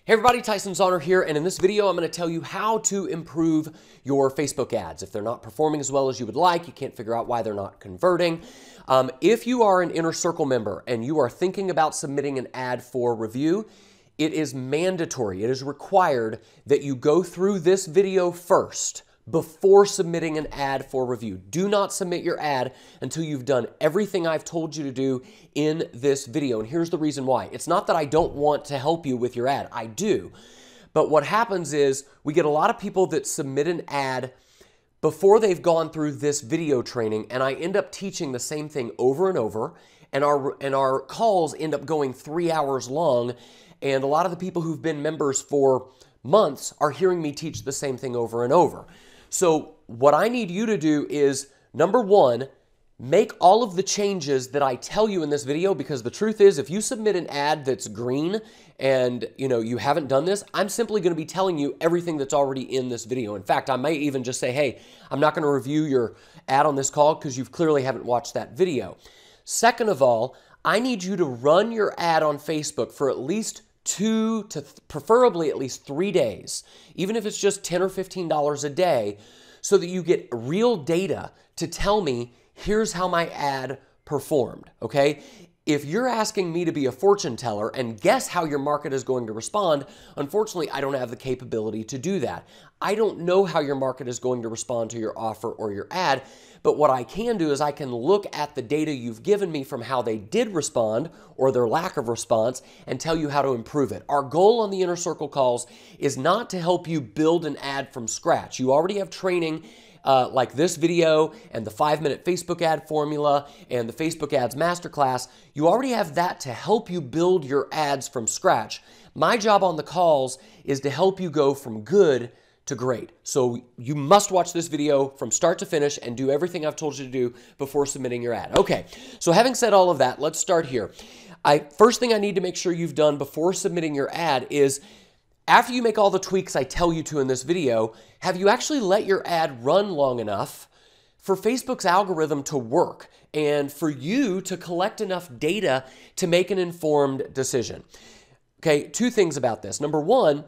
Hey everybody, Tyson Zahner here, and in this video I'm going to tell you how to improve your Facebook ads. If they're not performing as well as you would like, you can't figure out why they're not converting. If you are an Inner Circle member and you are thinking about submitting an ad for review, it is mandatory, it is required that you go through this video first before submitting an ad for review. Do not submit your ad until you've done everything I've told you to do in this video. And here's the reason why. It's not that I don't want to help you with your ad. I do. But what happens is we get a lot of people that submit an ad before they've gone through this video training, and I end up teaching the same thing over and over, and our calls end up going 3 hours long, and a lot of the people who've been members for months are hearing me teach the same thing over and over. So what I need you to do is, number one, make all of the changes that I tell you in this video, because the truth is, if you submit an ad that's green and you haven't done this, I'm simply going to be telling you everything that's already in this video. In fact, I may even just say, hey, I'm not going to review your ad on this call because you clearly haven't watched that video. Second of all, I need you to run your ad on Facebook for at least 2 to preferably at least 3 days, even if it's just $10 or $15 a day, so that you get real data to tell me, here's how my ad performed, okay? If you're asking me to be a fortune teller and guess how your market is going to respond, unfortunately, I don't have the capability to do that. I don't know how your market is going to respond to your offer or your ad, but what I can do is I can look at the data you've given me from how they did respond or their lack of response and tell you how to improve it. Our goal on the Inner Circle calls is not to help you build an ad from scratch. You already have training like this video and the 5-minute Facebook ad formula and the Facebook ads masterclass. You already have that to help you build your ads from scratch. My job on the calls is to help you go from good to great. So you must watch this video from start to finish and do everything I've told you to do before submitting your ad. Okay, so having said all of that, let's start here. First thing I need to make sure you've done before submitting your ad is, after you make all the tweaks I tell you to in this video, have you actually let your ad run long enough for Facebook's algorithm to work and for you to collect enough data to make an informed decision? Okay, 2 things about this. Number one,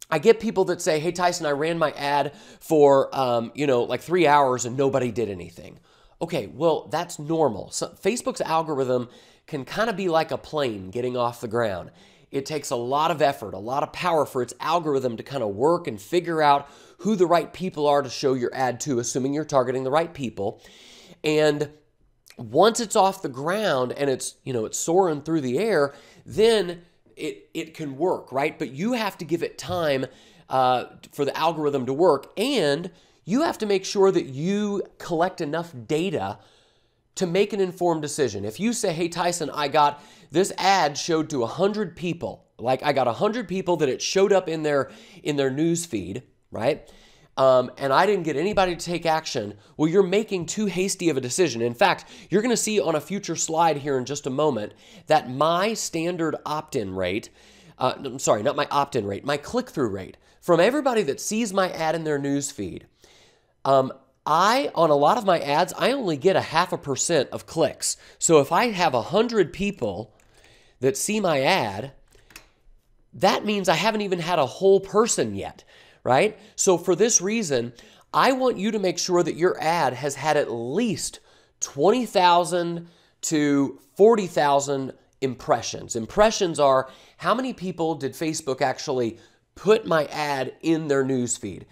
I get people that say, hey, Tyson, I ran my ad for, like 3 hours and nobody did anything. Okay, well, that's normal. So Facebook's algorithm can kind of be like a plane getting off the ground. It takes a lot of effort, a lot of power for its algorithm to kind of work and figure out who the right people are to show your ad to, assuming you're targeting the right people. And once it's off the ground and it's soaring through the air, then it can work, right? But you have to give it time for the algorithm to work, and you have to make sure that you collect enough data to make an informed decision. If you say, hey, Tyson, I got this ad showed to 100 people, like I got 100 people that it showed up in their news feed, right? And I didn't get anybody to take action. Well, you're making too hasty of a decision. In fact, you're going to see on a future slide here in just a moment that my standard opt-in rate, sorry, not my opt-in rate, my click-through rate from everybody that sees my ad in their news feed, on a lot of my ads, I only get 0.5% of clicks. So if I have 100 people that see my ad, that means I haven't even had a whole person yet, right? So for this reason, I want you to make sure that your ad has had at least 20,000 to 40,000 impressions. Impressions are how many people did Facebook actually put my ad in their news feed.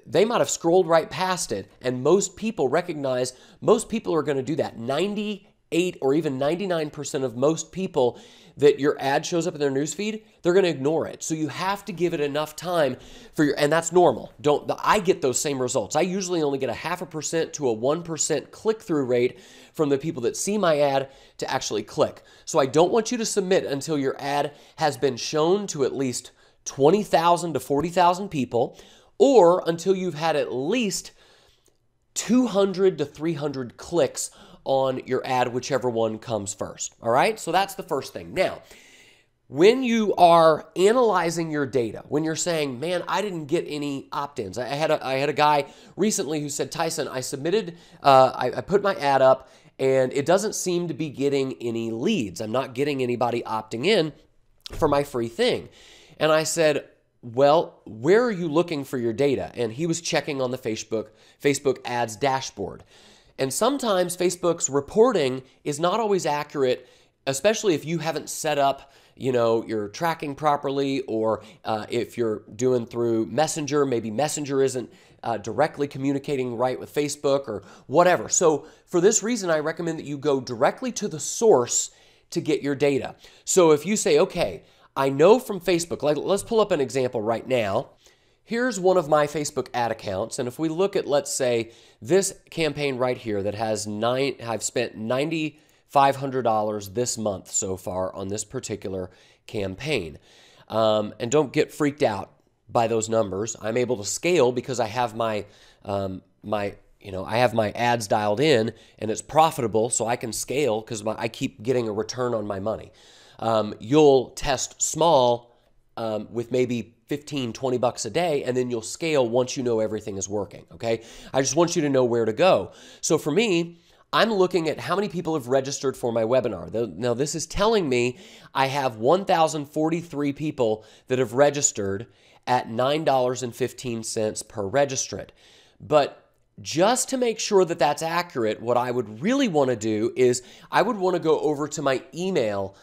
They might have scrolled right past it, and most people recognize, most people are going to do that. 98 or even 99% of most people that your ad shows up in their newsfeed, they're going to ignore it. So you have to give it enough time for and that's normal. I get those same results. I usually only get 0.5% to a 1% click-through rate from the people that see my ad to actually click. So I don't want you to submit until your ad has been shown to at least 20,000 to 40,000 people, or until you've had at least 200 to 300 clicks on your ad, whichever one comes first. All right, so that's the first thing. Now, when you are analyzing your data, when you're saying, man, I didn't get any opt-ins. I had a guy recently who said, Tyson, I submitted, I put my ad up and it doesn't seem to be getting any leads. I'm not getting anybody opting in for my free thing. And I said, well, where are you looking for your data? And he was checking on the Facebook ads dashboard. And sometimes Facebook's reporting is not always accurate, especially if you haven't set up, your tracking properly, or if you're doing through Messenger, maybe Messenger isn't directly communicating right with Facebook or whatever. So for this reason, I recommend that you go directly to the source to get your data. So if you say, okay, I know from Facebook, let's pull up an example right now. Here's one of my Facebook ad accounts. And if we look at, let's say, this campaign right here that has I've spent $9,500 this month so far on this particular campaign. And don't get freaked out by those numbers. I'm able to scale because I have I have my ads dialed in and it's profitable, so I can scale because I keep getting a return on my money. You'll test small with maybe 15, 20 bucks a day, and then you'll scale once you know everything is working, okay? I just want you to know where to go. So for me, I'm looking at how many people have registered for my webinar. Now, this is telling me I have 1,043 people that have registered at $9.15 per registrant. But just to make sure that that's accurate, what I would really want to do is I would want to go over to my email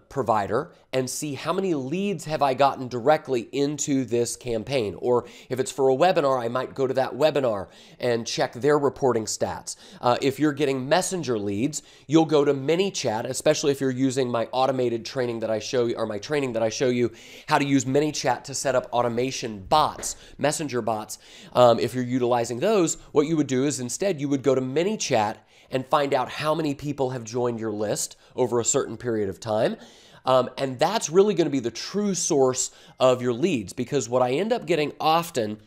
provider and see how many leads have I gotten directly into this campaign. Or if it's for a webinar, I might go to that webinar and check their reporting stats. If you're getting messenger leads, you'll go to ManyChat, especially if you're using my automated training that I show you, or my training that I show you how to use ManyChat to set up automation bots, messenger bots. If you're utilizing those, what you would do is instead you would go to ManyChat and find out how many people have joined your list over a certain period of time. And that's really going to be the true source of your leads, because what I end up getting often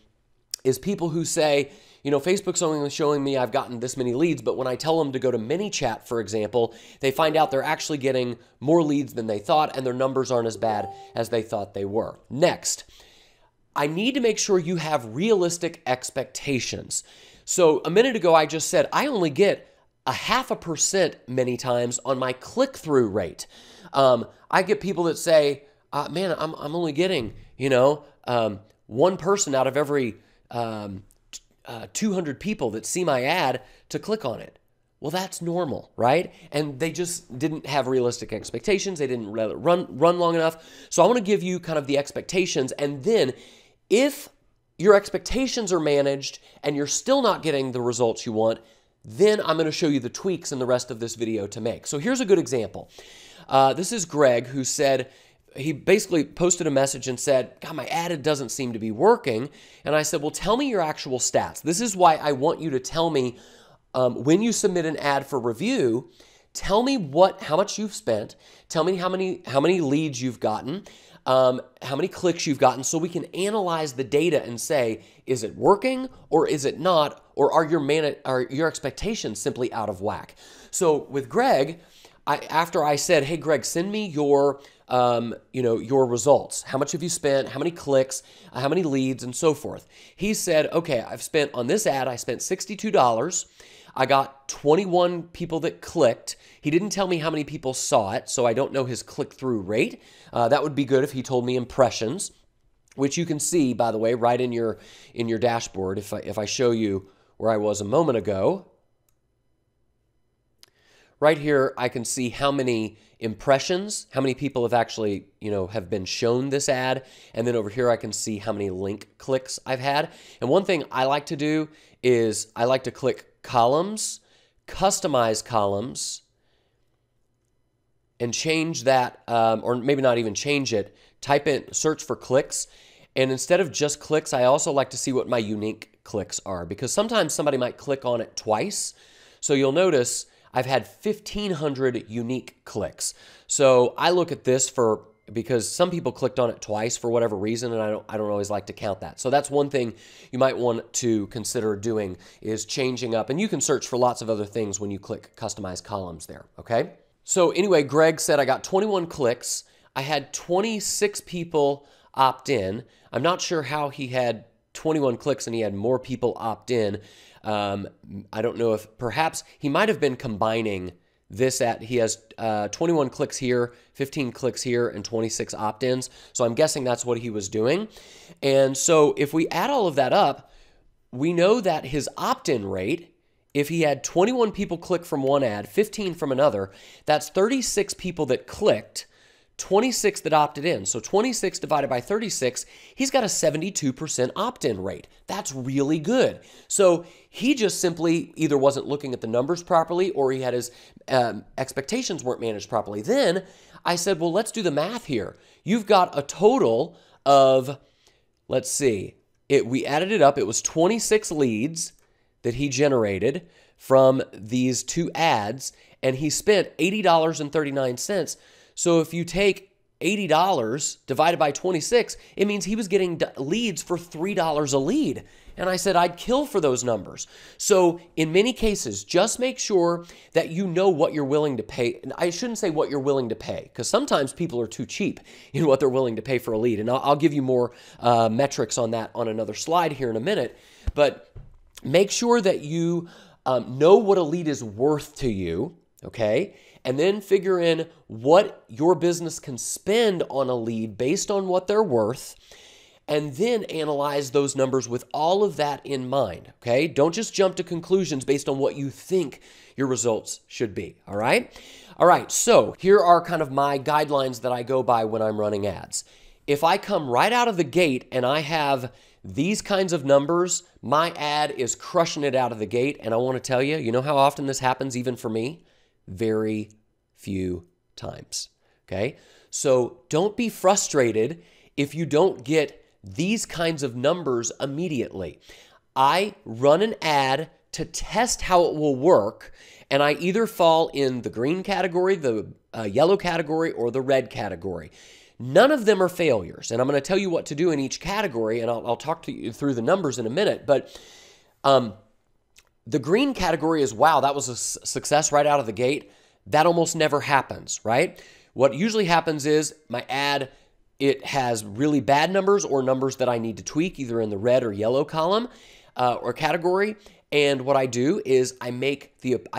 is people who say, Facebook's only showing me I've gotten this many leads, but when I tell them to go to ManyChat, for example, they find out they're actually getting more leads than they thought, and their numbers aren't as bad as they thought they were. Next, I need to make sure you have realistic expectations. So a minute ago, I just said I only get 0.5% many times on my click-through rate. I get people that say, man, I'm only getting, one person out of every 200 people that see my ad to click on it. Well, that's normal, right? And they just didn't have realistic expectations. They didn't let it run long enough. So I want to give you kind of the expectations. And then if your expectations are managed and you're still not getting the results you want, then I'm going to show you the tweaks in the rest of this video to make. So here's a good example. This is Greg, who said, he basically posted a message and said, God, my ad doesn't seem to be working. And I said, well, tell me your actual stats. This is why I want you to tell me when you submit an ad for review, tell me how much you've spent, tell me how many leads you've gotten, how many clicks you've gotten, so we can analyze the data and say, is it working or is it not, or are your expectations simply out of whack? So with Greg, after I said, hey Greg, send me your results. How much have you spent? How many clicks? How many leads, and so forth. He said, okay, I've spent on this ad, I spent $62. I got 21 people that clicked. He didn't tell me how many people saw it, so I don't know his click-through rate. That would be good if he told me impressions, which you can see, by the way, right in your dashboard. If I show you where I was a moment ago, right here I can see how many impressions, how many people have actually, have been shown this ad, and then over here I can see how many link clicks I've had. And one thing I like to do is I like to click columns, customize columns, and change that, or maybe not even change it, type in, search for clicks, and instead of just clicks, I also like to see what my unique clicks are, because sometimes somebody might click on it twice. So you'll notice I've had 1,500 unique clicks. So I look at this because some people clicked on it twice for whatever reason, and I don't always like to count that. So that's one thing you might want to consider doing, is changing up. And you can search for lots of other things when you click customize columns there, okay? So anyway, Greg said I got 21 clicks. I had 26 people opt in. I'm not sure how he had 21 clicks and he had more people opt in. I don't know if perhaps he might have been combining this ad. He has 21 clicks here, 15 clicks here, and 26 opt-ins. So I'm guessing that's what he was doing. And so if we add all of that up, we know that his opt-in rate, if he had 21 people click from one ad, 15 from another, that's 36 people that clicked, 26 that opted in. So 26 divided by 36, he's got a 72% opt-in rate. That's really good. So he just simply either wasn't looking at the numbers properly or he had his expectations weren't managed properly. Then I said, well, let's do the math here. You've got a total of, let's see, we added it up. It was 26 leads that he generated from these two ads, and he spent $80.39. So if you take $80 divided by 26, it means he was getting leads for $3 a lead. And I said, I'd kill for those numbers. So in many cases, just make sure that you know what you're willing to pay. And I shouldn't say what you're willing to pay, because sometimes people are too cheap in what they're willing to pay for a lead. And I'll give you more metrics on that on another slide here in a minute. But make sure that you know what a lead is worth to you, okay? And then figure in what your business can spend on a lead based on what they're worth, and then analyze those numbers with all of that in mind, okay? Don't just jump to conclusions based on what you think your results should be, all right? All right, so here are kind of my guidelines that I go by when I'm running ads. If I come right out of the gate and I have these kinds of numbers, my ad is crushing it out of the gate, and I want to tell you, you know how often this happens even for me? Very few times, okay? So don't be frustrated if you don't get these kinds of numbers immediately. I run an ad to test how it will work, and I either fall in the green category, the yellow category, or the red category. None of them are failures, and I'm going to tell you what to do in each category, and I'll talk to you through the numbers in a minute, but the green category is, wow, that was a success right out of the gate. That almost never happens, right? What usually happens is my ad, it has really bad numbers or numbers that I need to tweak, either in the red or yellow column or category. And what I do is I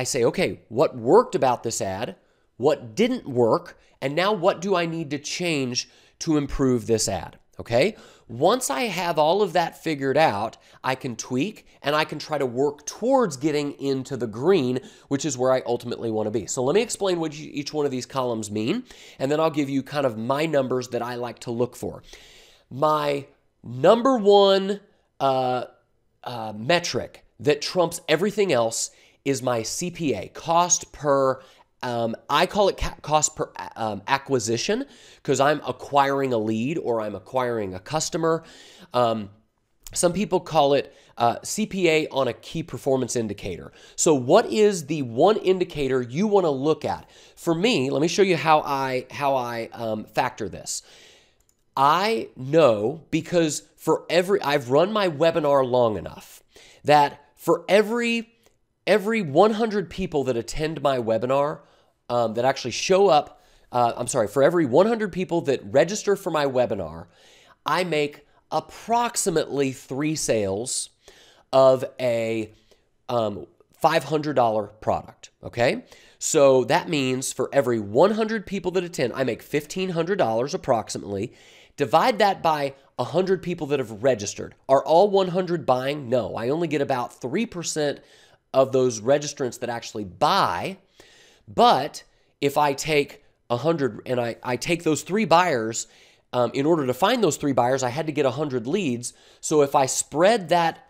say, okay, what worked about this ad? What didn't work? And now what do I need to change to improve this ad? Okay? Once I have all of that figured out, I can tweak and I can try to work towards getting into the green, which is where I ultimately want to be. So let me explain what each one of these columns mean, and then I'll give you kind of my numbers that I like to look for. My number one metric that trumps everything else is my CPA, cost per I call it cost per acquisition, because I'm acquiring a lead or I'm acquiring a customer. Some people call it CPA on a key performance indicator. So what is the one indicator you want to look at? For me, let me show you how I factor this. I know because I've run my webinar long enough that for every 100 people that attend my webinar, that actually show up, for every 100 people that register for my webinar, I make approximately 3 sales of a $500 product, okay? So that means for every 100 people that attend, I make $1,500 approximately. Divide that by 100 people that have registered. Are all 100 buying? No, I only get about 3% of those registrants that actually buy. But if I take 100 and I take those 3 buyers, in order to find those 3 buyers, I had to get 100 leads. So if I spread that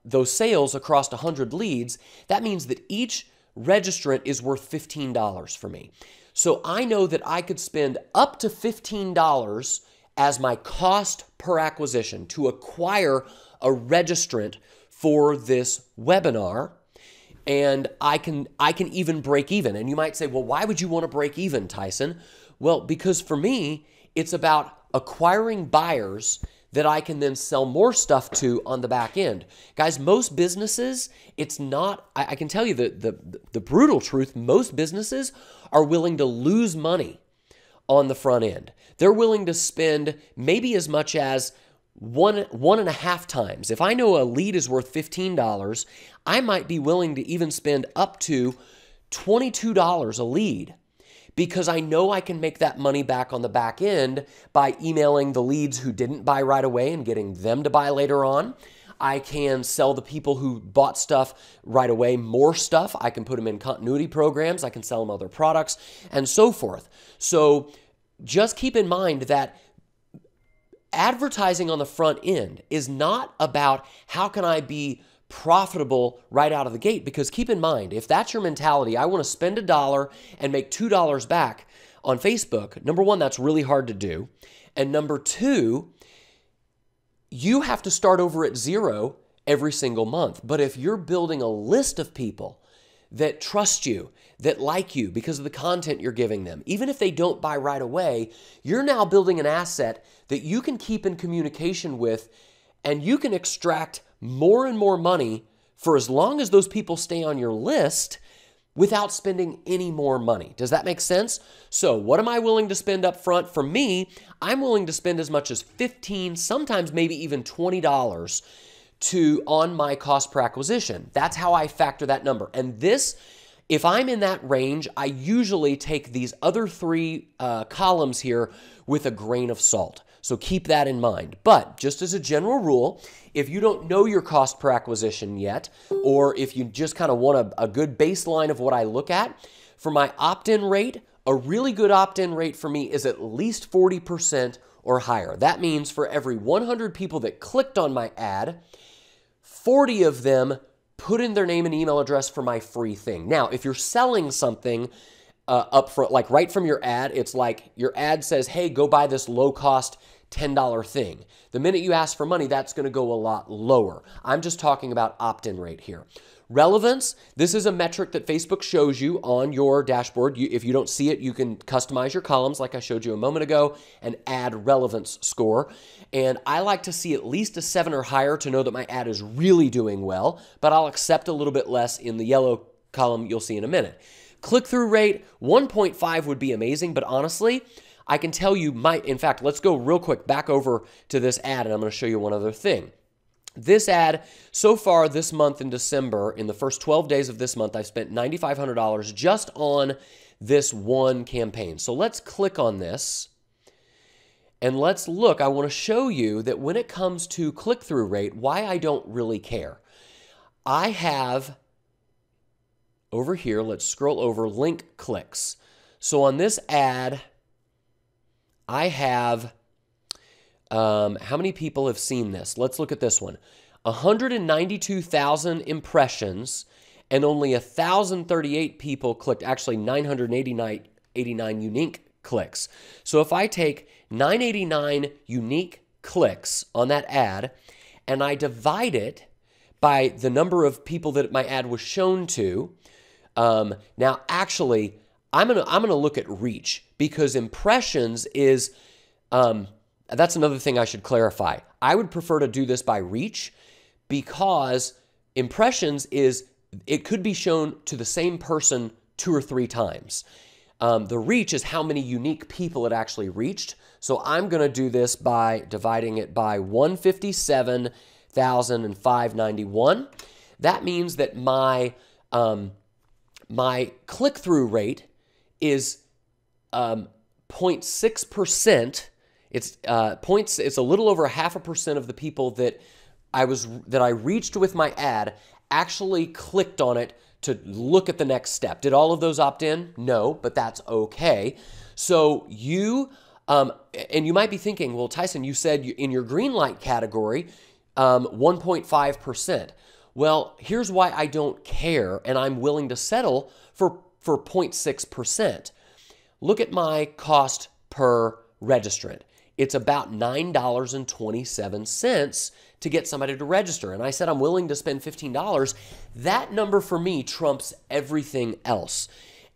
those sales across 100 leads, that means that each registrant is worth $15 for me. So I know that I could spend up to $15 as my cost per acquisition to acquire a registrant for this webinar, and I can even break even. And you might say, well, why would you want to break even, Tyson? Well, because for me, it's about acquiring buyers that I can then sell more stuff to on the back end. Guys, most businesses, it's not, I can tell you the brutal truth, most businesses are willing to lose money on the front end. They're willing to spend maybe as much as one and a half times. If I know a lead is worth $15, I might be willing to even spend up to $22 a lead, because I know I can make that money back on the back end by emailing the leads who didn't buy right away and getting them to buy later on. I can sell the people who bought stuff right away more stuff. I can put them in continuity programs. I can sell them other products and so forth. So just keep in mind that advertising on the front end is not about how can I be profitable right out of the gate, because keep in mind, if that's your mentality, I want to spend $1 and make $2 back on Facebook, number one, that's really hard to do. And number two, you have to start over at zero every single month. But if you're building a list of people that trust you, that like you because of the content you're giving them, even if they don't buy right away, you're now building an asset that you can keep in communication with, and you can extract more and more money for as long as those people stay on your list without spending any more money. Does that make sense? So what am I willing to spend up front? For me, I'm willing to spend as much as $15, sometimes maybe even $20 on my cost per acquisition. That's how I factor that number. And this, if I'm in that range, I usually take these other three columns here with a grain of salt. So keep that in mind. But just as a general rule, if you don't know your cost per acquisition yet, or if you just kind of want a good baseline of what I look at, for my opt-in rate, a really good opt-in rate for me is at least 40% or higher. That means for every 100 people that clicked on my ad, 40 of them put in their name and email address for my free thing. Now, if you're selling something up front, like right from your ad, it's like your ad says, hey, go buy this low-cost $10 thing. The minute you ask for money, that's going to go a lot lower. I'm just talking about opt-in rate here. Relevance, this is a metric that Facebook shows you on your dashboard. If you don't see it, you can customize your columns like I showed you a moment ago and add relevance score. And I like to see at least a 7 or higher to know that my ad is really doing well, but I'll accept a little bit less in the yellow column you'll see in a minute. Click-through rate, 1.5 would be amazing, but honestly, I can tell you in fact, let's go real quick back over to this ad, and I'm going to show you one other thing. This ad, so far this month in December, in the first 12 days of this month, I've spent $9,500 just on this one campaign. So let's click on this, and let's look. I want to show you that when it comes to click-through rate, why I don't really care. I have over here, let's scroll over, link clicks. So on this ad, I have, how many people have seen this? Let's look at this one. 192,000 impressions and only 1,038 people clicked, actually 989 unique clicks. So if I take 989 unique clicks on that ad and I divide it by the number of people that my ad was shown to, now actually, I'm gonna look at reach, because impressions is, that's another thing I should clarify. I would prefer to do this by reach, because impressions is, it could be shown to the same person 2 or 3 times. The reach is how many unique people it actually reached. So I'm gonna do this by dividing it by 157,591. That means that my click-through rate is 0.6%. It's it's a little over 0.5% of the people that I reached with my ad actually clicked on it to look at the next step. Did all of those opt in? No, but that's okay. So you and you might be thinking, well, Tyson, you said in your green light category 1.5%. Well, here's why I don't care, and I'm willing to settle for 0.6%. Look at my cost per registrant. It's about $9.27 to get somebody to register. And I said I'm willing to spend $15. That number for me trumps everything else.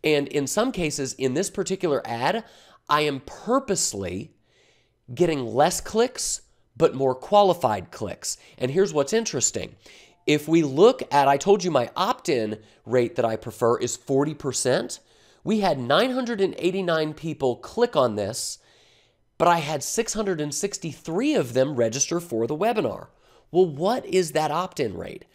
And in some cases, in this particular ad, I am purposely getting less clicks, but more qualified clicks. And here's what's interesting. If we look at, I told you my opt-in rate that I prefer is 40%. We had 989 people click on this, but I had 663 of them register for the webinar. Well, what is that opt-in rate?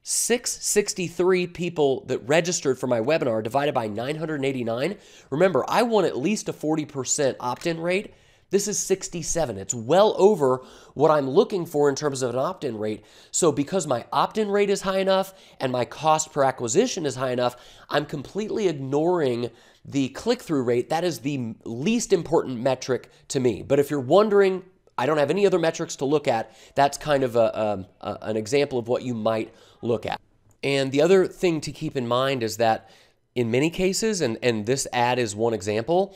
663 people that registered for my webinar divided by 989. Remember, I want at least a 40% opt-in rate. This is 67. It's well over what I'm looking for in terms of an opt-in rate. So because my opt-in rate is high enough and my cost per acquisition is high enough, I'm completely ignoring the click-through rate. That is the least important metric to me. But if you're wondering, I don't have any other metrics to look at, that's kind of an example of what you might look at. And the other thing to keep in mind is that in many cases, and this ad is one example,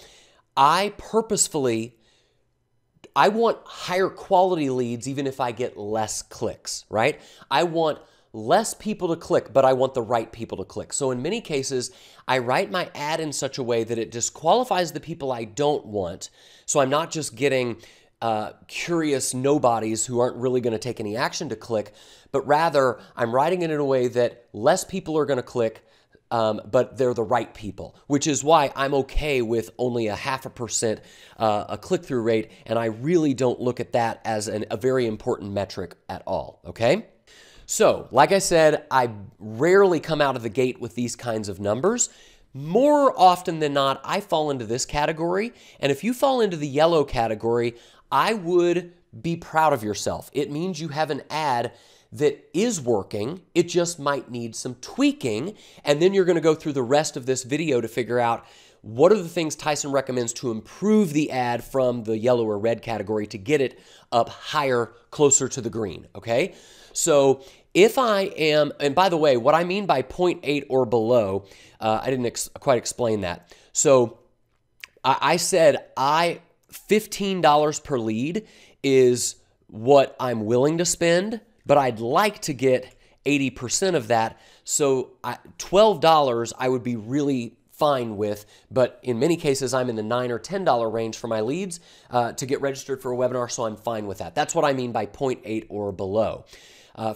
I want higher quality leads even if I get less clicks, right? I want less people to click, but I want the right people to click. So in many cases, I write my ad in such a way that it disqualifies the people I don't want. So I'm not just getting curious nobodies who aren't really going to take any action to click, but rather I'm writing it in a way that less people are going to click, but they're the right people, which is why I'm okay with only a 0.5% a click-through rate, and I really don't look at that as a very important metric at all, okay? So, like I said, I rarely come out of the gate with these kinds of numbers. More often than not, I fall into this category, and if you fall into the yellow category, I would be proud of yourself. It means you have an ad that is working, it just might need some tweaking, and then you're going to go through the rest of this video to figure out what are the things Tyson recommends to improve the ad from the yellow or red category to get it up higher, closer to the green, okay? So if I am, and by the way, what I mean by 0.8 or below, I didn't quite explain that. So I said $15 per lead is what I'm willing to spend, but I'd like to get 80% of that. So $12 I would be really fine with, but in many cases I'm in the $9 or $10 range for my leads to get registered for a webinar, so I'm fine with that. That's what I mean by 0.8 or below.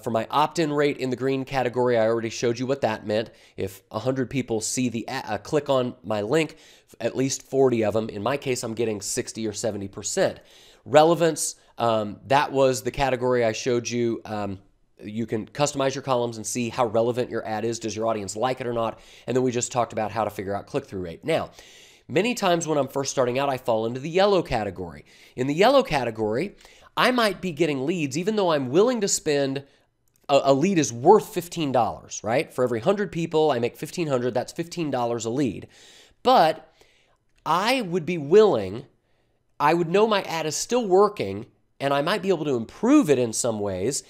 For my opt-in rate in the green category, I already showed you what that meant. If 100 people see the click on my link, at least 40 of them. In my case, I'm getting 60 or 70%. Relevance, that was the category I showed you. You can customize your columns and see how relevant your ad is. Does your audience like it or not? And then we just talked about how to figure out click-through rate. Now, many times when I'm first starting out, I fall into the yellow category. In the yellow category, I might be getting leads, even though I'm willing to spend, a lead is worth $15, right? For every 100 people, I make $1,500, that's $15 a lead. But I would be willing, I would know my ad is still working, and I might be able to improve it in some ways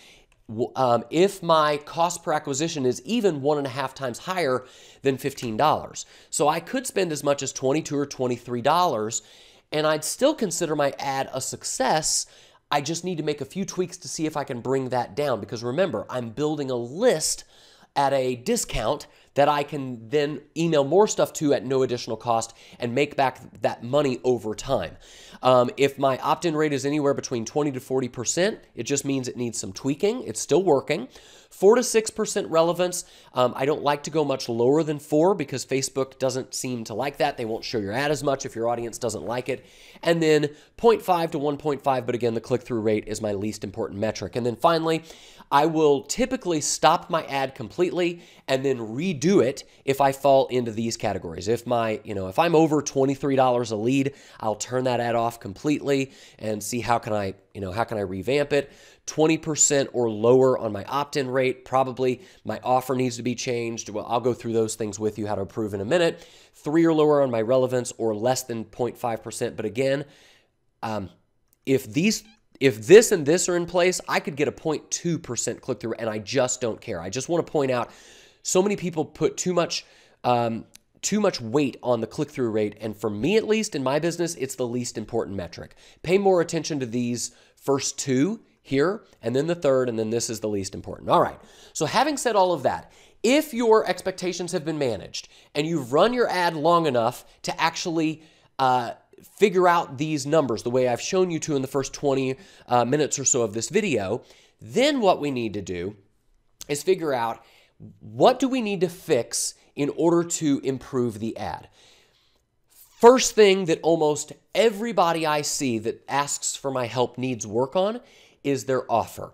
if my cost per acquisition is even 1.5 times higher than $15. So I could spend as much as $22 or $23, and I'd still consider my ad a success. I just need to make a few tweaks to see if I can bring that down, because remember, I'm building a list at a discount that I can then email more stuff to at no additional cost and make back that money over time. If my opt-in rate is anywhere between 20 to 40%, it just means it needs some tweaking. It's still working. 4 to 6% relevance. I don't like to go much lower than 4 because Facebook doesn't seem to like that. They won't show your ad as much if your audience doesn't like it. And then 0.5 to 1.5, but again, the click-through rate is my least important metric. And then finally, I will typically stop my ad completely and then redo it if I fall into these categories. If I'm over $23 a lead, I'll turn that ad off completely and see how can I revamp it. 20% or lower on my opt-in rate, probably my offer needs to be changed. Well, I'll go through those things with you, how to improve in a minute. 3 or lower on my relevance, or less than 0.5%. But again, if this and this are in place, I could get a 0.2% click-through, and I just don't care. I just want to point out, so many people put too much weight on the click-through rate, and for me at least, in my business, it's the least important metric. Pay more attention to these first two here, and then the third, and then this is the least important. All right, so having said all of that, if your expectations have been managed, and you've run your ad long enough to actually figure out these numbers the way I've shown you to in the first 20 minutes or so of this video, then what we need to do is figure out, what do we need to fix in order to improve the ad? First thing that almost everybody I see that asks for my help needs work on is their offer.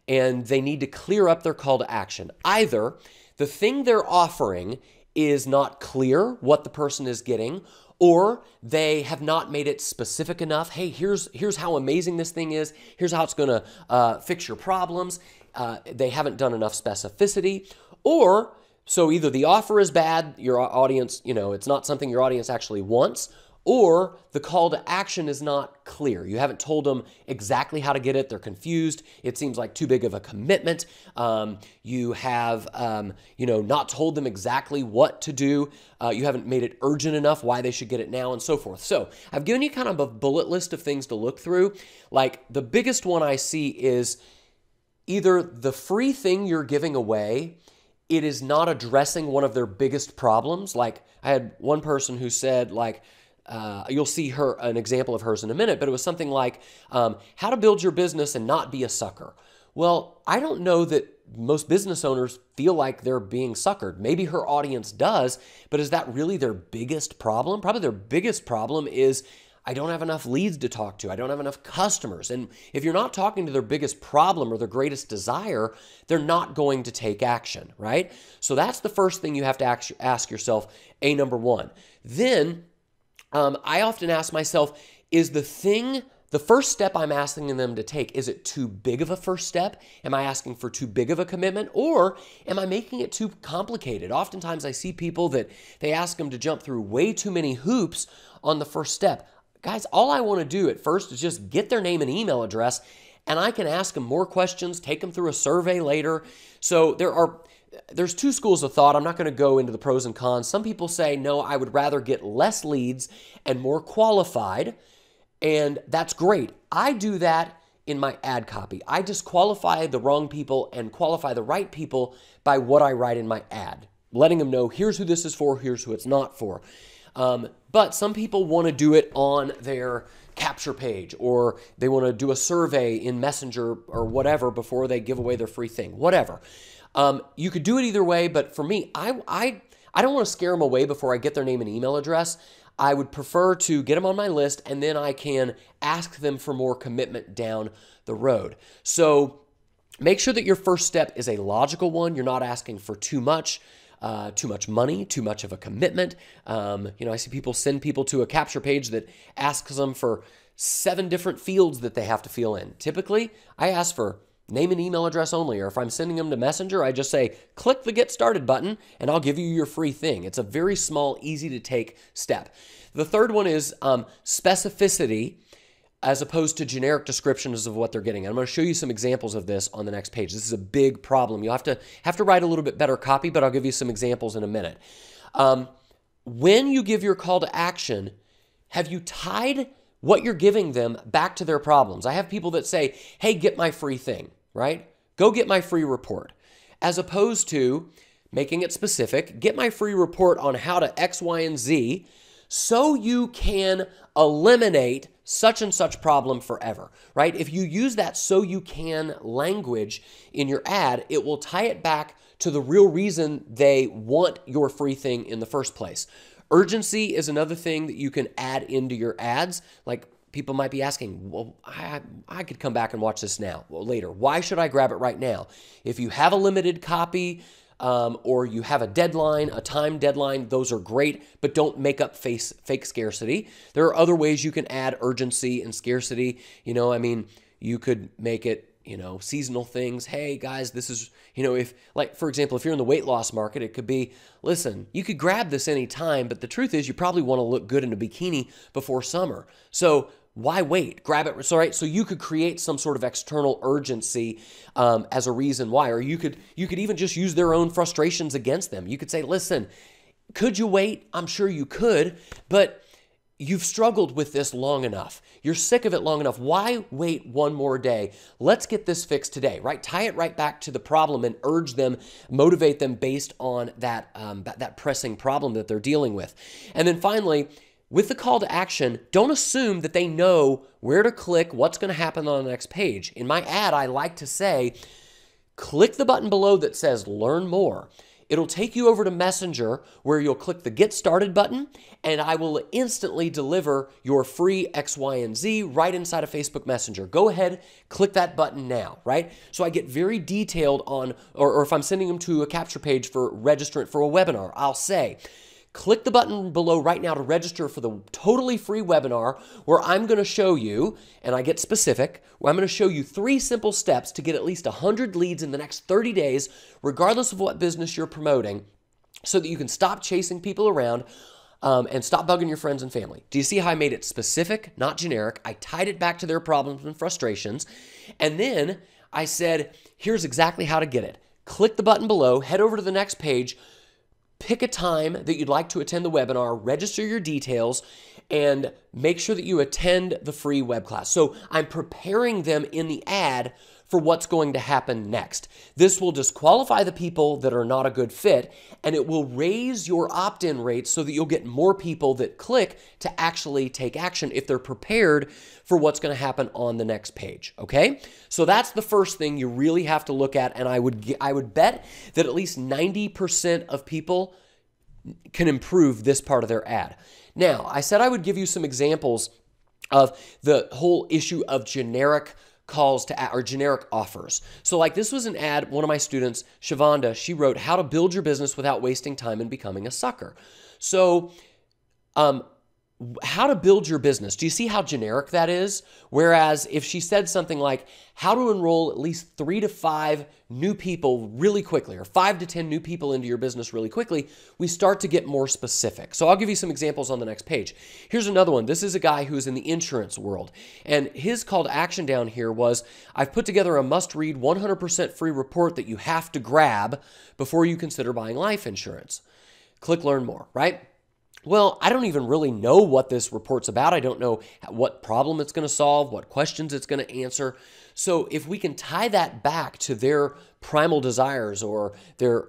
and they need to clear up their call to action. Either the thing they're offering is not clear what the person is getting, or they have not made it specific enough. Hey, here's how amazing this thing is. Here's how it's going to fix your problems. They haven't done enough specificity. Or, so either the offer is bad, your audience, it's not something your audience actually wants, or the call to action is not clear. You haven't told them exactly how to get it. They're confused. It seems like too big of a commitment. You have, not told them exactly what to do. You haven't made it urgent enough, why they should get it now, and so forth. So I've given you kind of a bullet list of things to look through. Like the biggest one I see is either the free thing you're giving away, it is not addressing one of their biggest problems. Like I had one person who said, like, you'll see an example of hers in a minute, but it was something like how to build your business and not be a sucker. Well, I don't know that most business owners feel like they're being suckered. Maybe her audience does, but is that really their biggest problem? Probably their biggest problem is I don't have enough leads to talk to. I don't have enough customers. And if you're not talking to their biggest problem or their greatest desire, they're not going to take action, right? So that's the first thing you have to ask yourself, number one. Then I often ask myself, is the first step I'm asking them to take, is it too big of a first step? Am I asking for too big of a commitment? Or am I making it too complicated? Oftentimes I see people that they ask them to jump through way too many hoops on the first step. Guys, all I want to do at first is just get their name and email address, and I can ask them more questions, take them through a survey later. So there's two schools of thought. I'm not going to go into the pros and cons. Some people say, no, I would rather get less leads and more qualified, and that's great. I do that in my ad copy. I disqualify the wrong people and qualify the right people by what I write in my ad, letting them know here's who this is for, here's who it's not for. But some people want to do it on their capture page, or they want to do a survey in Messenger or whatever before they give away their free thing, whatever. You could do it either way, but for me, I don't want to scare them away before I get their name and email address. I would prefer to get them on my list, and then I can ask them for more commitment down the road. So make sure that your first step is a logical one. You're not asking for too much money, too much of a commitment. I see people send people to a capture page that asks them for 7 different fields that they have to fill in. Typically, I ask for name and email address only, or if I'm sending them to Messenger, I just say, click the Get Started button, and I'll give you your free thing. It's a very small, easy to take step. The third one is specificity, as opposed to generic descriptions of what they're getting. I'm going to show you some examples of this on the next page. This is a big problem. You'll have to write a little bit better copy, but I'll give you some examples in a minute. When you give your call to action, have you tied what you're giving them back to their problems? I have people that say, hey, get my free thing, right? Go get my free report. As opposed to making it specific, get my free report on how to X, Y, and Z, so you can eliminate such and such problem forever, right? If you use that so you can language in your ad, it will tie it back to the real reason they want your free thing in the first place. Urgency is another thing that you can add into your ads. Like people might be asking, well, I could come back and watch this now, well, later. Why should I grab it right now? If you have a limited copy, or you have a deadline, a time deadline, those are great, but don't make up fake scarcity. There are other ways you can add urgency and scarcity. You could make it, seasonal things. Hey guys, this is, if like, for example, if you're in the weight loss market, it could be, listen, you could grab this anytime, but the truth is you probably want to look good in a bikini before summer. So why wait? Grab it. So, right. So you could create some sort of external urgency as a reason why, or you could even just use their own frustrations against them. You could say, listen, could you wait? I'm sure you could, but you've struggled with this long enough. You're sick of it long enough. Why wait one more day? Let's get this fixed today, right? Tie it right back to the problem and urge them, motivate them based on that pressing problem that they're dealing with. And then finally, with the call to action, don't assume that they know where to click, what's going to happen on the next page. In my ad, I like to say, click the button below that says learn more. it'll take you over to Messenger where you'll click the Get Started button, and I will instantly deliver your free X, Y, and Z right inside of Facebook Messenger. Go ahead, click that button now, right? So I get very detailed on, or if I'm sending them to a capture page for registrant for a webinar, I'll say, click the button below right now to register for the totally free webinar where I'm going to show you, and I get specific, where I'm going to show you 3 simple steps to get at least 100 leads in the next 30 days, regardless of what business you're promoting, so that you can stop chasing people around and stop bugging your friends and family. Do you see how I made it specific, not generic? I tied it back to their problems and frustrations, and then I said, here's exactly how to get it. Click the button below, head over to the next page, pick a time that you'd like to attend the webinar, register your details, and make sure that you attend the free web class. So I'm preparing them in the ad for what's going to happen next. This will disqualify the people that are not a good fit, and it will raise your opt-in rates so that you'll get more people that click to actually take action if they're prepared for what's going to happen on the next page, okay? So that's the first thing you really have to look at, and I would bet that at least 90% of people can improve this part of their ad. Now, I said I would give you some examples of the whole issue of generic calls to or generic offers. So like this was an ad, one of my students, Shavonda, she wrote, how to build your business without wasting time and becoming a sucker. So how to build your business. Do you see how generic that is? Whereas if she said something like how to enroll at least 3 to 5 new people really quickly, or 5 to 10 new people into your business really quickly, we start to get more specific. So I'll give you some examples on the next page. Here's another one. This is a guy who's in the insurance world, and his call to action down here was, I've put together a must-read 100% free report that you have to grab before you consider buying life insurance. Click learn more, right? Well, I don't even really know what this report's about. I don't know what problem it's going to solve, what questions it's going to answer. So if we can tie that back to their primal desires or their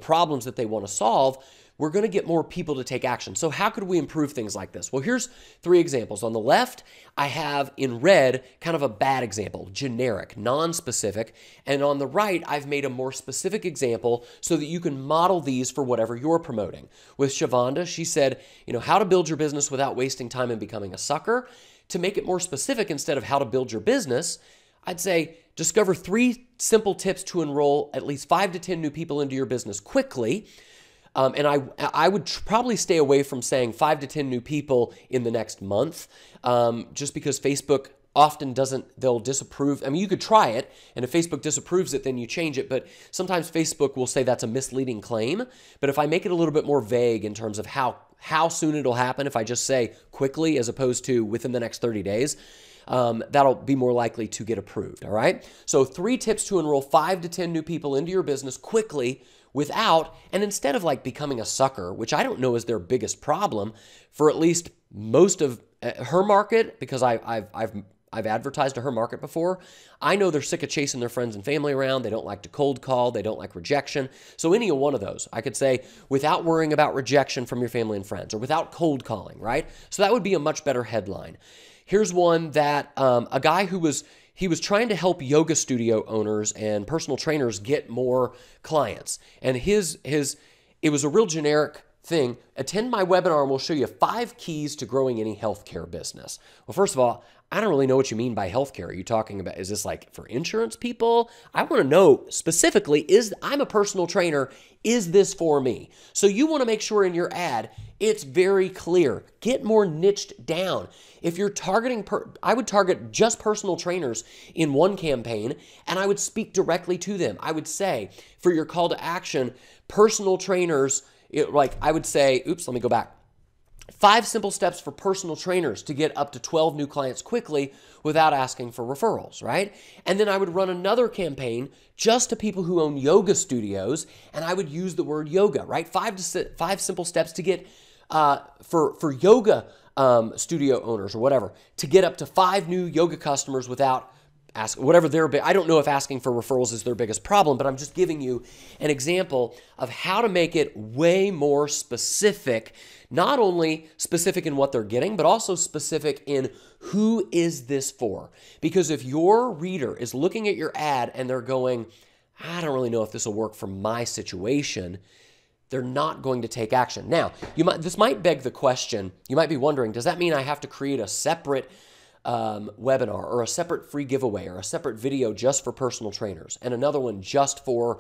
problems that they want to solve, we're going to get more people to take action. So how could we improve things like this? Well, here's 3 examples. On the left, I have in red kind of a bad example, generic, non-specific. And on the right, I've made a more specific example so that you can model these for whatever you're promoting. With Shavonda, she said, how to build your business without wasting time and becoming a sucker. To make it more specific, instead of how to build your business, I'd say discover 3 simple tips to enroll at least 5 to 10 new people into your business quickly. And I would probably stay away from saying 5 to 10 new people in the next month, just because Facebook often they'll disapprove. I mean, you could try it, and if Facebook disapproves it, then you change it. But sometimes Facebook will say that's a misleading claim. But if I make it a little bit more vague in terms of how soon it'll happen, if I just say quickly as opposed to within the next 30 days, that'll be more likely to get approved, all right? So 3 tips to enroll 5 to 10 new people into your business quickly without, and instead of like becoming a sucker, which I don't know is their biggest problem for at least most of her market, because I've advertised to her market before. I know they're sick of chasing their friends and family around. They don't like to cold call. They don't like rejection. So any one of those, I could say, without worrying about rejection from your family and friends, or without cold calling, right? So that would be a much better headline. Here's one that a guy who was trying to help yoga studio owners and personal trainers get more clients. And it was a real generic thing. Attend my webinar and we'll show you 5 keys to growing any healthcare business. Well, first of all, I don't really know what you mean by healthcare. Are you talking about, is this like for insurance people? I want to know specifically, I'm a personal trainer, is this for me? So you want to make sure in your ad, it's very clear. Get more niched down. If you're targeting, I would target just personal trainers in one campaign, and I would speak directly to them. I would say, for your call to action, personal trainers, I would say, oops, let me go back. 5 simple steps for personal trainers to get up to 12 new clients quickly without asking for referrals, right? And then I would run another campaign just to people who own yoga studios, and I would use the word yoga, right? 5 simple steps to get for yoga studio owners or whatever, to get up to 5 new yoga customers without whatever I don't know if asking for referrals is their biggest problem, but I'm just giving you an example of how to make it way more specific, not only specific in what they're getting, but also specific in who is this for. Because if your reader is looking at your ad and they're going, I don't really know if this will work for my situation, they're not going to take action. Now, this might beg the question, you might be wondering, does that mean I have to create a separate webinar or a separate free giveaway or a separate video just for personal trainers and another one just for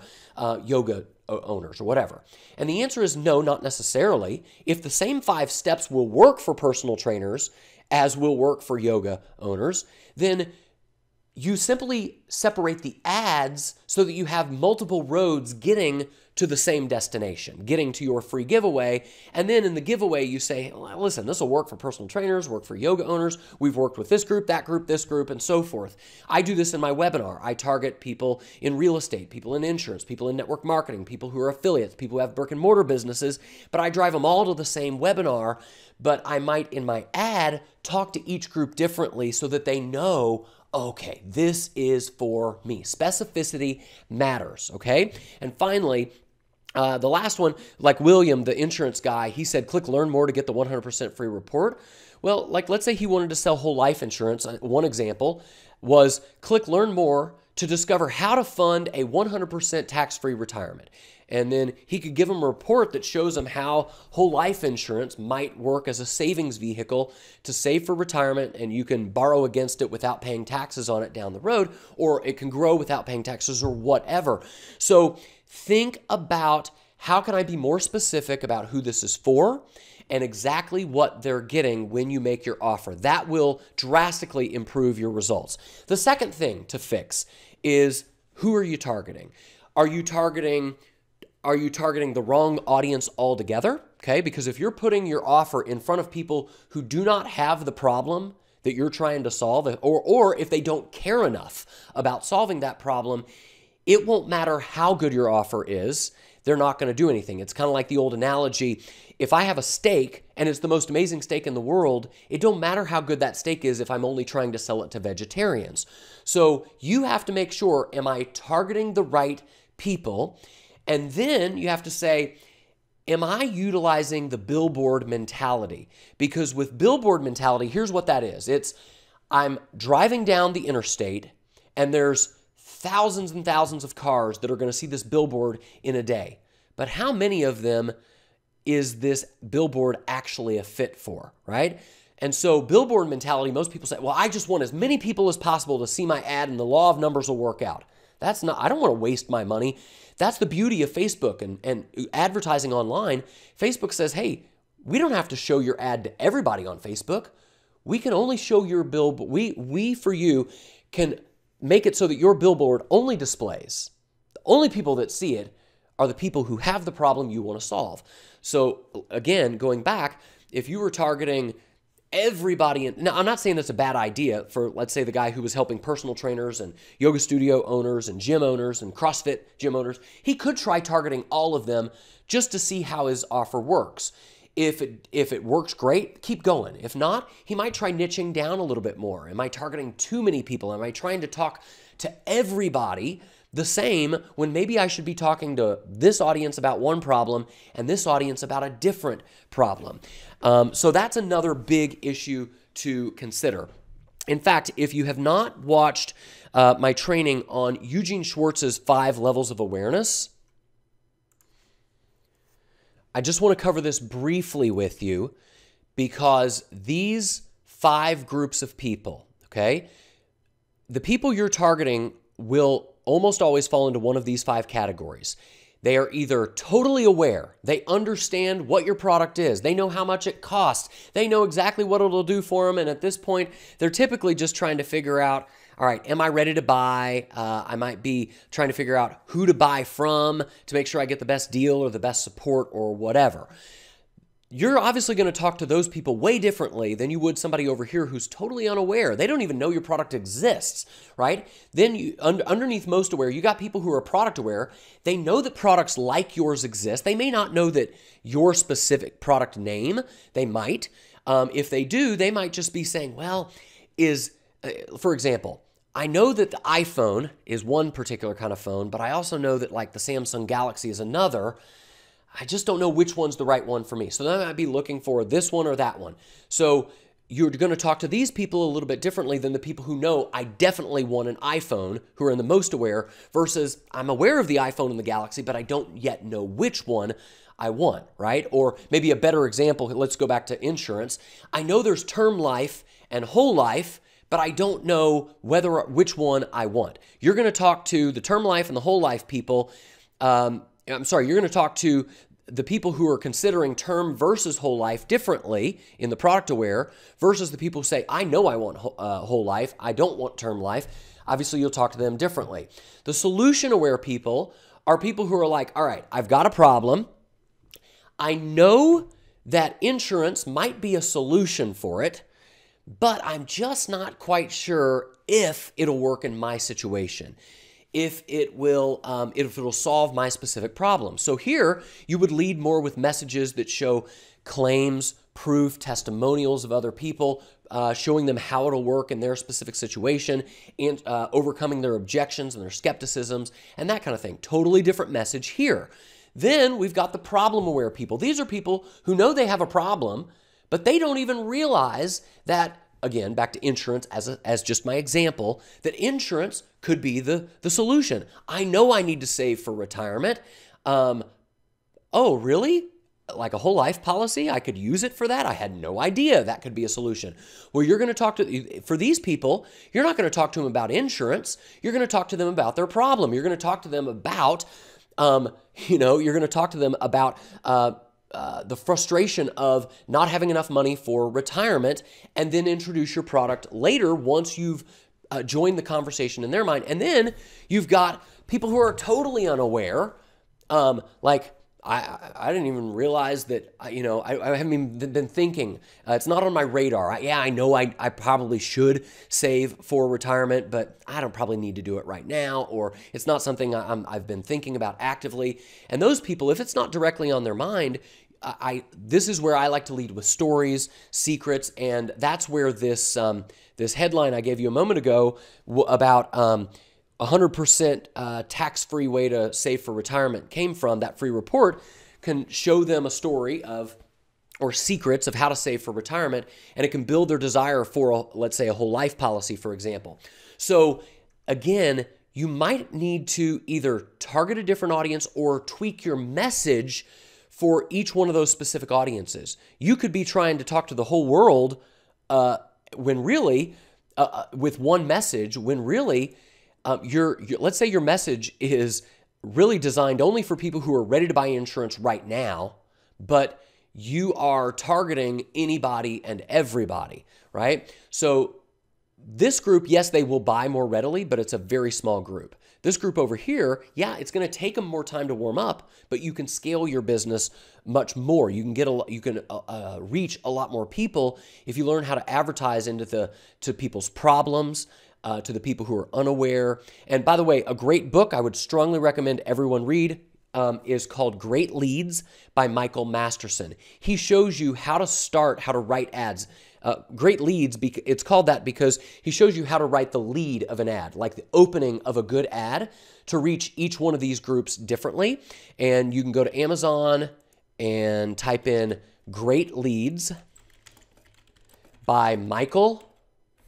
yoga owners or whatever? And the answer is no, not necessarily. If the same 5 steps will work for personal trainers as will work for yoga owners, then you simply separate the ads so that you have multiple roads getting to the same destination, getting to your free giveaway. And then in the giveaway, you say, listen, this will work for personal trainers, work for yoga owners. We've worked with this group, this group, and so forth. I do this in my webinar. I target people in real estate, people in insurance, people in network marketing, people who are affiliates, people who have brick and mortar businesses, but I drive them all to the same webinar. But I might, in my ad, talk to each group differently so that they know, okay, this is for me. Specificity matters, okay? And finally, the last one, like William, the insurance guy, he said, click learn more to get the 100% free report. Well, like let's say he wanted to sell whole life insurance. One example was click learn more to discover how to fund a 100% tax-free retirement. And then he could give him a report that shows him how whole life insurance might work as a savings vehicle to save for retirement, and you can borrow against it without paying taxes on it down the road, or it can grow without paying taxes or whatever. So think about how can I be more specific about who this is for and exactly what they're getting when you make your offer. That will drastically improve your results. The second thing to fix is who are you targeting? Are you targeting the wrong audience altogether? Okay, because if you're putting your offer in front of people who do not have the problem that you're trying to solve, or if they don't care enough about solving that problem, it won't matter how good your offer is. They're not going to do anything. It's kind of like the old analogy. If I have a steak and it's the most amazing steak in the world, it don't matter how good that steak is if I'm only trying to sell it to vegetarians. So you have to make sure, am I targeting the right people? And then you have to say, am I utilizing the billboard mentality? Because with billboard mentality, here's what that is. It's I'm driving down the interstate and there's thousands and thousands of cars that are going to see this billboard in a day. But how many of them is this billboard actually a fit for, right? And so billboard mentality, most people say, well, I just want as many people as possible to see my ad and the law of numbers will work out. That's not, I don't want to waste my money. That's the beauty of Facebook and advertising online. Facebook says, hey, we don't have to show your ad to everybody on Facebook. We can only show your billboard. We for you can make it so that your billboard only displays. The only people that see it are the people who have the problem you want to solve. So again, going back, if you were targeting everybody, now I'm not saying that's a bad idea for, let's say, the guy who was helping personal trainers and yoga studio owners and gym owners and CrossFit gym owners, he could try targeting all of them just to see how his offer works. If it works, great, keep going. If not, he might try niching down a little bit more. Am I targeting too many people? Am I trying to talk to everybody the same when maybe I should be talking to this audience about one problem and this audience about a different problem? So that's another big issue to consider. In fact, if you have not watched my training on Eugene Schwartz's 5 levels of awareness, I just want to cover this briefly with you because these 5 groups of people, okay, the people you're targeting will almost always fall into one of these 5 categories. They are either totally aware, they understand what your product is, they know how much it costs, they know exactly what it'll do for them, and at this point, they're typically just trying to figure out, all right, am I ready to buy? I might be trying to figure out who to buy from to make sure I get the best deal or the best support or whatever. You're obviously going to talk to those people way differently than you would somebody over here who's totally unaware. They don't even know your product exists, right? Then underneath most aware, you got people who are product aware. They know that products like yours exist. They may not know that your specific product name, they might. If they do, they might just be saying, well, for example, I know that the iPhone is one particular kind of phone, but I also know that like the Samsung Galaxy is another. I just don't know which one's the right one for me. So then I might be looking for this one or that one. So you're going to talk to these people a little bit differently than the people who know I definitely want an iPhone, who are the most aware, versus I'm aware of the iPhone and the Galaxy, but I don't yet know which one I want, right? Or maybe a better example, let's go back to insurance. I know there's term life and whole life, but I don't know which one I want. You're going to talk to the term life and the whole life people. You're going to talk to the people who are considering term versus whole life differently in the product aware versus the people who say, I know I want whole life, I don't want term life. Obviously, you'll talk to them differently. The solution aware people are people who are like, all right, I've got a problem. I know that insurance might be a solution for it, but I'm just not quite sure if it'll work in my situation, if it'll solve my specific problem. So here, you would lead more with messages that show claims, proof, testimonials of other people, showing them how it'll work in their specific situation, and overcoming their objections and their skepticisms, and that kind of thing. Totally different message here. Then we've got the problem-aware people. These are people who know they have a problem, but they don't even realize that, again, back to insurance as just my example, that insurance could be the solution. I know I need to save for retirement. Oh, really? Like a whole life policy? I could use it for that? I had no idea that could be a solution. Well, you're going to talk to, for these people, you're not going to talk to them about insurance. You're going to talk to them about their problem. You're going to talk to them about, you're going to talk to them about the frustration of not having enough money for retirement, and then introduce your product later once you've joined the conversation in their mind. And then you've got people who are totally unaware, like, I didn't even realize that, I haven't even been thinking. It's not on my radar. I know I probably should save for retirement, but I don't probably need to do it right now, or it's not something I've been thinking about actively. And those people, if it's not directly on their mind, this is where I like to lead with stories, secrets, and that's where this headline I gave you a moment ago about 100% tax-free way to save for retirement came from. That free report can show them a story or secrets of how to save for retirement, and it can build their desire for, let's say, a whole life policy, for example. So again, you might need to either target a different audience or tweak your message for each one of those specific audiences. You could be trying to talk to the whole world when really, with one message, when really, let's say your message is really designed only for people who are ready to buy insurance right now, but you are targeting anybody and everybody, right? So this group, yes, they will buy more readily, but it's a very small group. This group over here, yeah, it's going to take them more time to warm up, but you can scale your business much more. You can reach a lot more people if you learn how to advertise to people's problems, to the people who are unaware. And by the way, a great book I would strongly recommend everyone read is called Great Leads by Michael Masterson. He shows you how to write ads. Great Leads, it's called that because he shows you how to write the lead of an ad, like the opening of a good ad, to reach each one of these groups differently. And you can go to Amazon and type in Great Leads by Michael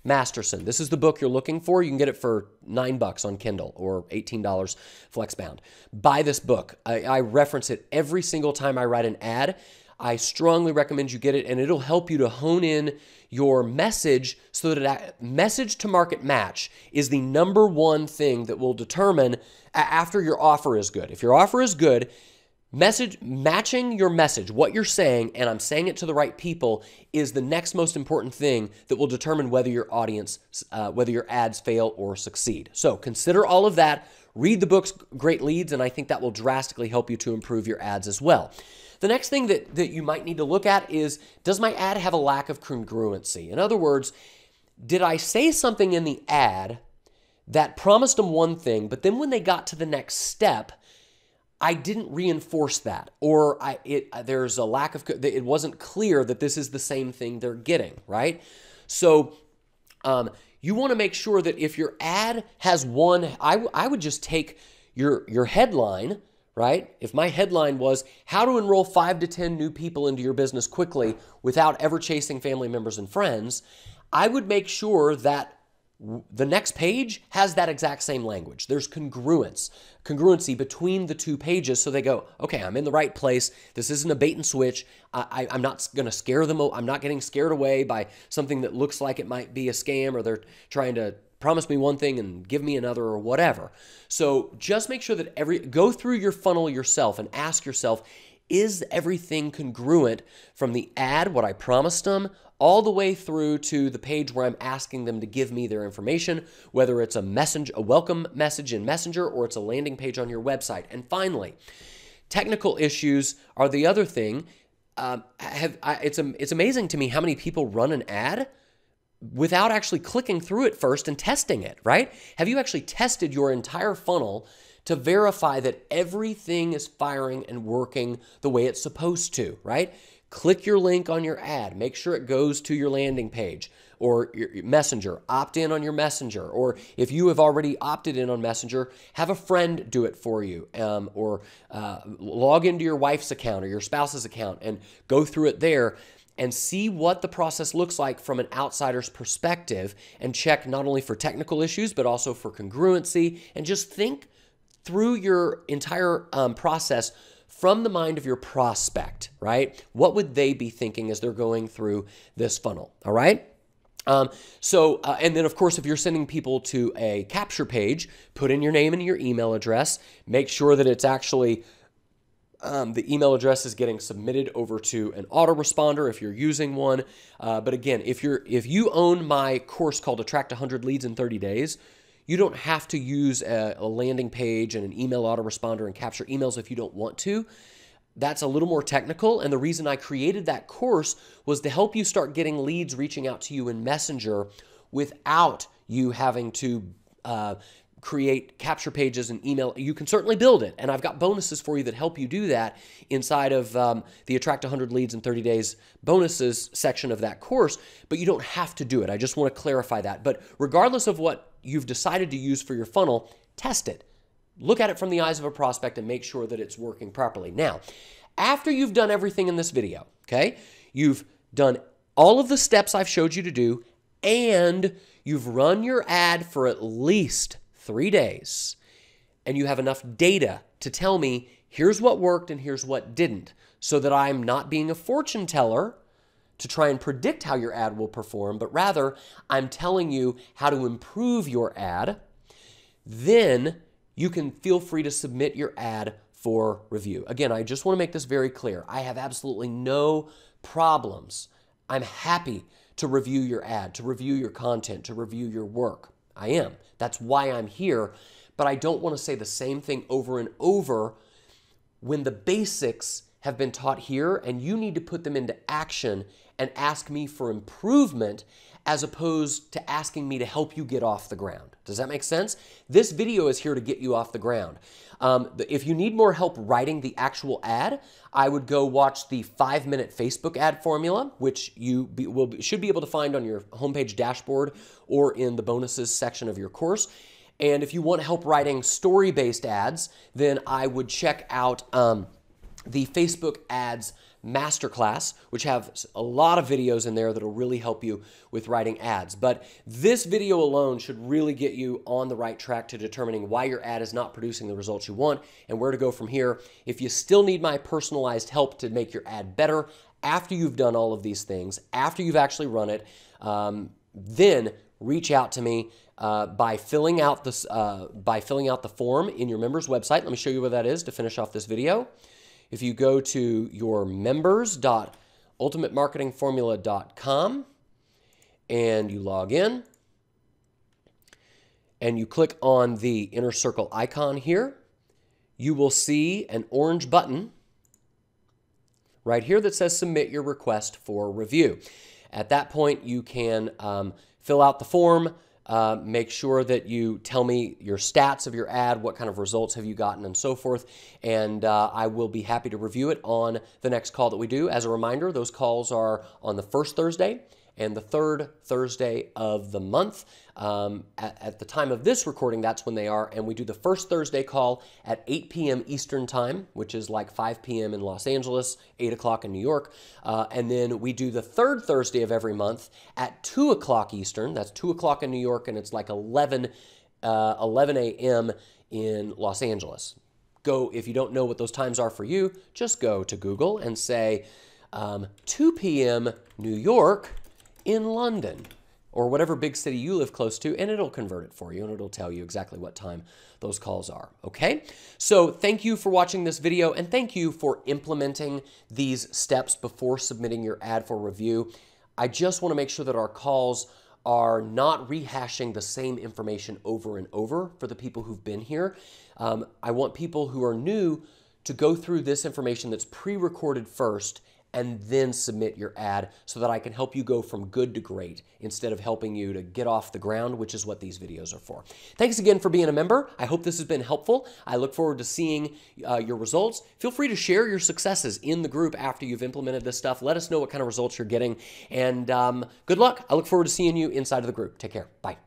Masterson. This is the book you're looking for. You can get it for $9 on Kindle or $18 FlexBound. Buy this book. I reference it every single time I write an ad. I strongly recommend you get it, and it'll help you to hone in your message so that message to market match is the number one thing that will determine after your offer is good. If your offer is good, matching your message, what you're saying, and I'm saying it to the right people, is the next most important thing that will determine whether your whether your ads fail or succeed. So consider all of that. Read the book's Great Leads, and I think that will drastically help you to improve your ads as well. The next thing that you might need to look at is, does my ad have a lack of congruency? In other words, did I say something in the ad that promised them one thing, but then when they got to the next step, I didn't reinforce that, or there's a lack of, it wasn't clear that this is the same thing they're getting, right? So you want to make sure that if your ad has one, I would just take your headline, right? If my headline was how to enroll 5 to 10 new people into your business quickly without ever chasing family members and friends, I would make sure that the next page has that exact same language. There's congruency between the two pages, so they go, okay, I'm in the right place. This isn't a bait and switch. I'm not going to scare them. I'm not getting scared away by something that looks like it might be a scam, or they're trying to promise me one thing and give me another, or whatever. So just make sure that go through your funnel yourself and ask yourself, is everything congruent from the ad, what I promised them, all the way through to the page where I'm asking them to give me their information, whether it's a welcome message in Messenger or it's a landing page on your website. And finally, technical issues are the other thing. It's amazing to me how many people run an ad without actually clicking through it first and testing it, right? Have you actually tested your entire funnel to verify that everything is firing and working the way it's supposed to, right? Click your link on your ad. Make sure it goes to your landing page or your Messenger. Opt in on your Messenger. Or if you have already opted in on Messenger, have a friend do it for you. Or log into your wife's account or your spouse's account and go through it there and see what the process looks like from an outsider's perspective, and check not only for technical issues, but also for congruency, and just think through your entire process from the mind of your prospect, right? What would they be thinking as they're going through this funnel, all right? And then of course, if you're sending people to a capture page, put in your name and your email address. Make sure that it's actually, the email address is getting submitted over to an autoresponder if you're using one. But again, if you own my course called Attract 100 Leads in 30 Days, you don't have to use a landing page and an email autoresponder and capture emails if you don't want to. That's a little more technical, and the reason I created that course was to help you start getting leads reaching out to you in Messenger without you having to create capture pages and email. You can certainly build it, and I've got bonuses for you that help you do that inside of the Attract 100 Leads in 30 Days bonuses section of that course, but you don't have to do it. I just want to clarify that. But regardless of what you've decided to use for your funnel, test it. Look at it from the eyes of a prospect and make sure that it's working properly. Now, after you've done everything in this video, okay, you've done all of the steps I've showed you to do, and you've run your ad for at least 3 days, and you have enough data to tell me, here's what worked and here's what didn't, so that I'm not being a fortune teller to try and predict how your ad will perform, but rather I'm telling you how to improve your ad. Then you can feel free to submit your ad for review. Again, I just want to make this very clear. I have absolutely no problems. I'm happy to review your ad, to review your content, to review your work. I am. That's why I'm here. But I don't want to say the same thing over and over when the basics have been taught here and you need to put them into action and ask me for improvement as opposed to asking me to help you get off the ground. Does that make sense? This video is here to get you off the ground. If you need more help writing the actual ad, I would go watch the 5-minute Facebook ad formula, which you should be able to find on your homepage dashboard or in the bonuses section of your course. And if you want help writing story-based ads, then I would check out the Facebook Ads Masterclass, which have a lot of videos in there that'll really help you with writing ads. But this video alone should really get you on the right track to determining why your ad is not producing the results you want and where to go from here. If you still need my personalized help to make your ad better after you've done all of these things, after you've actually run it, then reach out to me by filling out the form in your members website. Let me show you where that is to finish off this video. If you go to your members.ultimatemarketingformula.com and you log in and you click on the inner circle icon here, you will see an orange button right here that says submit your request for review. At that point, you can fill out the form, make sure that you tell me your stats of your ad, what kind of results have you gotten, and so forth, and I will be happy to review it on the next call that we do. As a reminder, those calls are on the first Thursday and the third Thursday of the month. At the time of this recording, that's when they are, and we do the first Thursday call at 8 p.m. Eastern Time, which is like 5 p.m. in Los Angeles, 8 o'clock in New York, and then we do the third Thursday of every month at 2 o'clock Eastern. That's 2 o'clock in New York, and it's like 11 a.m. in Los Angeles. If you don't know what those times are for you, just go to Google and say 2 p.m. New York in London, or whatever big city you live close to, and it'll convert it for you, and it'll tell you exactly what time those calls are, okay? So thank you for watching this video, and thank you for implementing these steps before submitting your ad for review. I just want to make sure that our calls are not rehashing the same information over and over for the people who've been here. I want people who are new to go through this information that's pre-recorded first and then submit your ad so that I can help you go from good to great instead of helping you to get off the ground, which is what these videos are for. Thanks again for being a member. I hope this has been helpful. I look forward to seeing your results. Feel free to share your successes in the group after you've implemented this stuff. Let us know what kind of results you're getting, and good luck. I look forward to seeing you inside of the group. Take care. Bye.